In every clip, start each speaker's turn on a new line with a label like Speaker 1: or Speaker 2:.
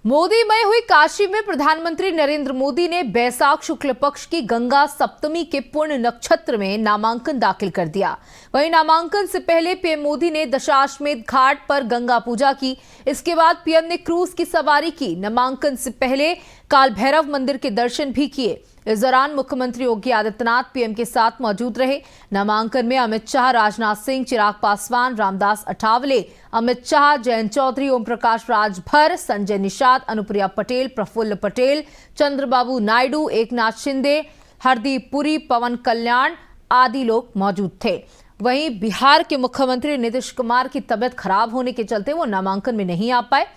Speaker 1: मोदीमय हुई काशी में प्रधानमंत्री नरेंद्र मोदी ने बैसाख शुक्ल पक्ष की गंगा सप्तमी के पुण्य नक्षत्र में नामांकन दाखिल कर दिया। वहीं नामांकन से पहले पीएम मोदी ने दशाश्वमेध घाट पर गंगा पूजा की। इसके बाद पीएम ने क्रूज की सवारी की। नामांकन से पहले काल भैरव मंदिर के दर्शन भी किए। इस दौरान मुख्यमंत्री योगी आदित्यनाथ पीएम के साथ मौजूद रहे। नामांकन में अमित शाह, राजनाथ सिंह, चिराग पासवान, रामदास अठावले, अमित शाह, जयंत चौधरी, ओम प्रकाश राजभर, संजय निषाद, अनुप्रिया पटेल, प्रफुल्ल पटेल, चंद्रबाबू नायडू, एकनाथ शिंदे, हरदीप पुरी, पवन कल्याण आदि लोग मौजूद थे। वहीं बिहार के मुख्यमंत्री नीतीश कुमार की तबीयत खराब होने के चलते वो नामांकन में नहीं आ पाए।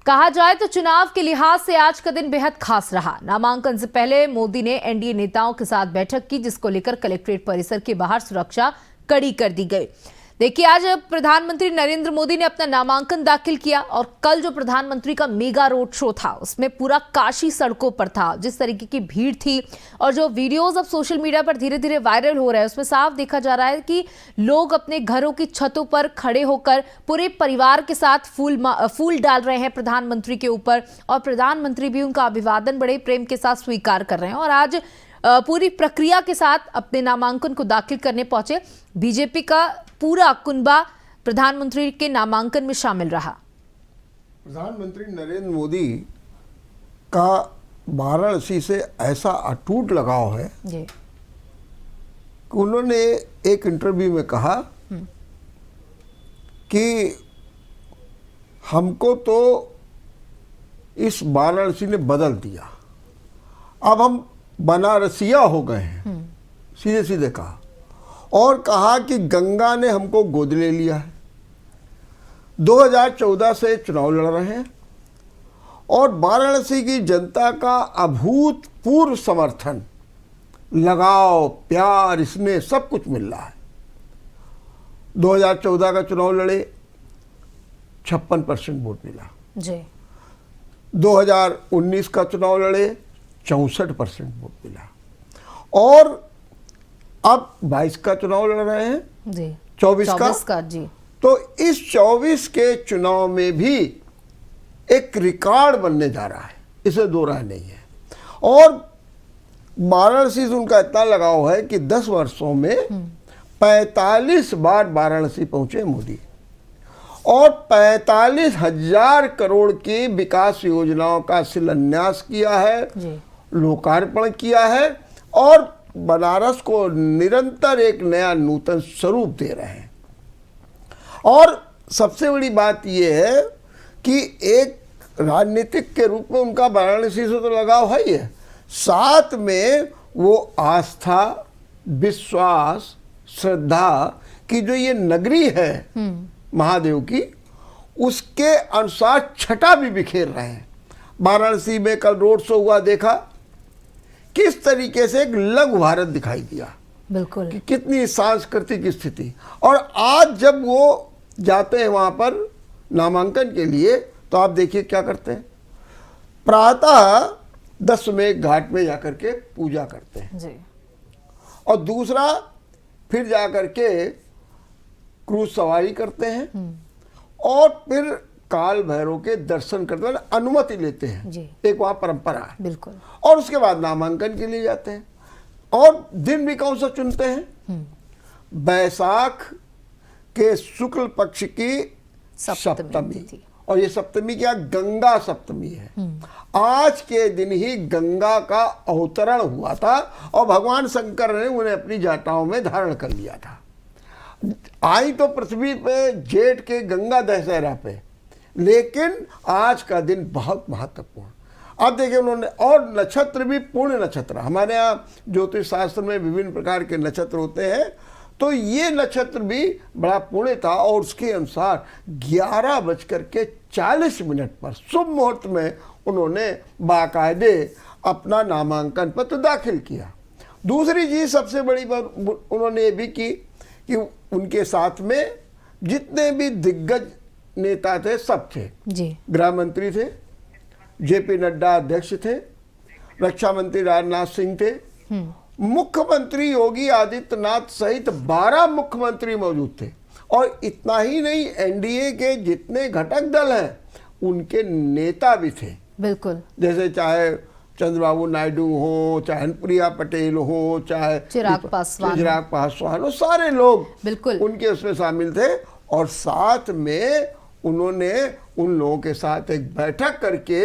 Speaker 1: कहा जाए तो चुनाव के लिहाज से आज का दिन बेहद खास रहा। नामांकन से पहले मोदी ने एनडीए नेताओं के साथ बैठक की, जिसको लेकर कलेक्ट्रेट परिसर के बाहर सुरक्षा कड़ी कर दी गई। देखिए, आज प्रधानमंत्री नरेंद्र मोदी ने अपना नामांकन दाखिल किया और कल जो प्रधानमंत्री का मेगा रोड शो था उसमें पूरा काशी सड़कों पर था। जिस तरीके की भीड़ थी और जो वीडियोस अब सोशल मीडिया पर धीरे धीरे वायरल हो रहा है उसमें साफ देखा जा रहा है कि लोग अपने घरों की छतों पर खड़े होकर पूरे परिवार के साथ फूल डाल रहे हैं प्रधानमंत्री के ऊपर, और प्रधानमंत्री भी उनका अभिवादन बड़े प्रेम के साथ स्वीकार कर रहे हैं। और आज पूरी प्रक्रिया के साथ अपने नामांकन को दाखिल करने पहुंचे। बीजेपी का पूरा कुनबा प्रधानमंत्री के नामांकन में शामिल रहा।
Speaker 2: प्रधानमंत्री नरेंद्र मोदी का वाराणसी से ऐसा अटूट लगाव है
Speaker 1: जी।
Speaker 2: कि उन्होंने एक इंटरव्यू में कहा कि हमको तो इस वाराणसी ने बदल दिया, अब हम बनारसिया हो गए हैं, सीधे सीधे कहा। और कहा कि गंगा ने हमको गोद ले लिया है। 2014 से चुनाव लड़ रहे हैं और वाराणसी की जनता का अभूतपूर्व समर्थन, लगाव, प्यार, इसमें सब कुछ मिल रहा है। 2014 का चुनाव लड़े, 56% वोट मिला
Speaker 1: जी।
Speaker 2: 2019 का चुनाव लड़े, 64% वोट मिला। और अब 22 का चुनाव लड़ रहे हैं
Speaker 1: जी,
Speaker 2: 24
Speaker 1: का जी।
Speaker 2: तो इस 24 के चुनाव में भी एक रिकॉर्ड बनने जा रहा है, इसे दो राय नहीं है। और वाराणसी से उनका इतना लगाव है कि 10 वर्षों में 45 बार वाराणसी पहुंचे मोदी और 45,000 करोड़ की विकास योजनाओं का शिलान्यास किया है, लोकार्पण किया है और बनारस को निरंतर एक नया नूतन स्वरूप दे रहे हैं। और सबसे बड़ी बात यह है कि एक राजनीतिक के रूप में उनका वाराणसी से तो लगाव है ही है, साथ में वो आस्था, विश्वास, श्रद्धा की जो ये नगरी है महादेव की, उसके अनुसार छटा भी बिखेर रहे हैं। वाराणसी में कल रोड शो हुआ, देखा किस तरीके से एक लघु भारत दिखाई दिया,
Speaker 1: बिल्कुल
Speaker 2: कि कितनी सांस्कृतिक स्थिति। और आज जब वो जाते हैं वहां पर नामांकन के लिए, तो आप देखिए क्या करते हैं। प्रातः दशाश्वमेध घाट में जाकर के पूजा करते हैं
Speaker 1: जी। और
Speaker 2: दूसरा फिर जाकर के क्रूज सवारी करते हैं और फिर काल भैरव के दर्शन करते हैं, अनुमति लेते हैं
Speaker 1: जी।
Speaker 2: एक वहाँ परंपरा है,
Speaker 1: बिल्कुल।
Speaker 2: और उसके बाद नामांकन के लिए जाते हैं। और दिन भी कौन सा चुनते हैं? बैसाख के शुक्ल पक्ष की सप्तमी। और ये सप्तमी क्या? गंगा सप्तमी है। आज के दिन ही गंगा का अवतरण हुआ था और भगवान शंकर ने उन्हें अपनी जटाओं में धारण कर लिया था। आई तो पृथ्वी पे जेठ के गंगा दशहरा पे, लेकिन आज का दिन बहुत महत्वपूर्ण। अब देखिए उन्होंने, और नक्षत्र भी पूर्ण नक्षत्र, हमारे यहाँ ज्योतिष शास्त्र में विभिन्न प्रकार के नक्षत्र होते हैं, तो ये नक्षत्र भी बड़ा पुण्य था। और उसके अनुसार 11:40 पर शुभ मुहूर्त में उन्होंने बाकायदे अपना नामांकन पत्र दाखिल किया। दूसरी चीज सबसे बड़ी बात उन्होंने ये भी की कि उनके साथ में जितने भी दिग्गज नेता थे सब थे
Speaker 1: जी।
Speaker 2: गृह मंत्री थे, जेपी नड्डा अध्यक्ष थे, रक्षा मंत्री राजनाथ सिंह थे, मुख्यमंत्री योगी आदित्यनाथ सहित 12 मुख्यमंत्री मौजूद थे। और इतना ही नहीं, एनडीए के जितने घटक दल हैं उनके नेता भी थे।
Speaker 1: बिल्कुल।
Speaker 2: जैसे चाहे चंद्रबाबू नायडू हो, चाहे अनुप्रिया पटेल हो, चाहे
Speaker 1: चिराग पासवान
Speaker 2: हो, सारे लोग
Speaker 1: बिल्कुल
Speaker 2: उनके उसमें शामिल थे। और साथ में उन्होंने उन लोगों के साथ एक बैठक करके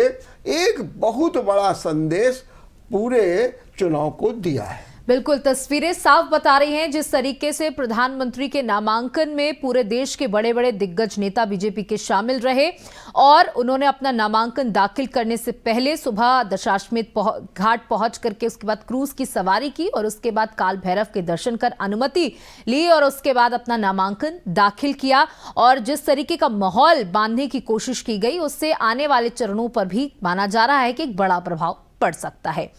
Speaker 2: एक बहुत बड़ा संदेश पूरे चुनाव को दिया है।
Speaker 1: बिल्कुल, तस्वीरें साफ बता रही हैं जिस तरीके से प्रधानमंत्री के नामांकन में पूरे देश के बड़े बड़े दिग्गज नेता बीजेपी के शामिल रहे और उन्होंने अपना नामांकन दाखिल करने से पहले सुबह दशाश्वमेध घाट पहुंच करके उसके बाद क्रूज की सवारी की और उसके बाद काल भैरव के दर्शन कर अनुमति ली और उसके बाद अपना नामांकन दाखिल किया। और जिस तरीके का माहौल बांधने की कोशिश की गई उससे आने वाले चरणों पर भी माना जा रहा है कि एक बड़ा प्रभाव पड़ सकता है।